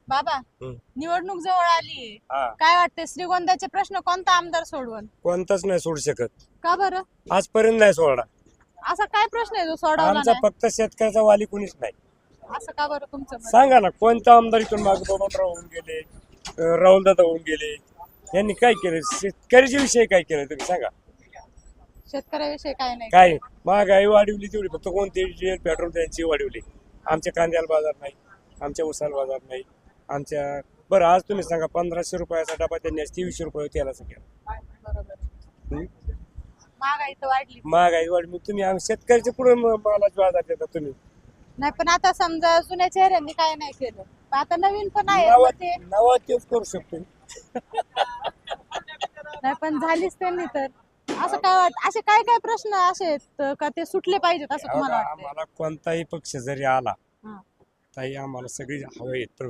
बाबा हं. निवडणूक जवळ आलीये. हा काय वाटते श्रीगोंद्याचे प्रश्न कोणता आमदार सोडवल? कोणताच नाही सोडू शकत. का बरं? आजपर्यंत नाही सोडला. असा काय प्रश्न आहे जो सोडवला आमचा नाही? फक्त शेतकऱ्याचा वाली कुणीच नाही. असं का बरं तुमचं मत? सांगा ना कोणता आमदार इथून मागे बबनराव होऊन गेले, राहुलदादा होऊन गेले, यांनी काय केलं? शेतकऱ्याच्या विषयी काय केलं तुम्ही सांगा. शेतकऱ्याविषयी काय नाही. काय महागाई वाढवली तेवढी फक्त कोणती डिझेल पेट्रोल त्यांची वाढवली. आमच्या कांद्याला बाजार नाही, आमच्या उसाला बाजार नाही, आमच्या बरं आज तुम्ही सांगा 1500 रुपयाचा डबा त्यांनी 2300 रुपये तेलाचा केला. बरोबर. हं? महागाई तर वाढली. महागाई वाढली मग तुम्ही आम्ही शेतकऱ्याच्या पुढे मालाची बाजार देता तुम्ही. नाही पण आता समजा जुन्या चेहऱ्यांनी काय नाही केलं, पण आता नवीन पण आहे नवा मग ते नवा तेच करू शकतो. नाही पण झालीच त्यांनी तर. असं काय वाटत, असे काय काय प्रश्न असे आहेत का ते सुटले पाहिजेत असं तुम्हाला वाटतं? आम्हाला कोणताही पक्ष जरी आला हा. तरी आम्हाला सगळी हवं आहेत, पण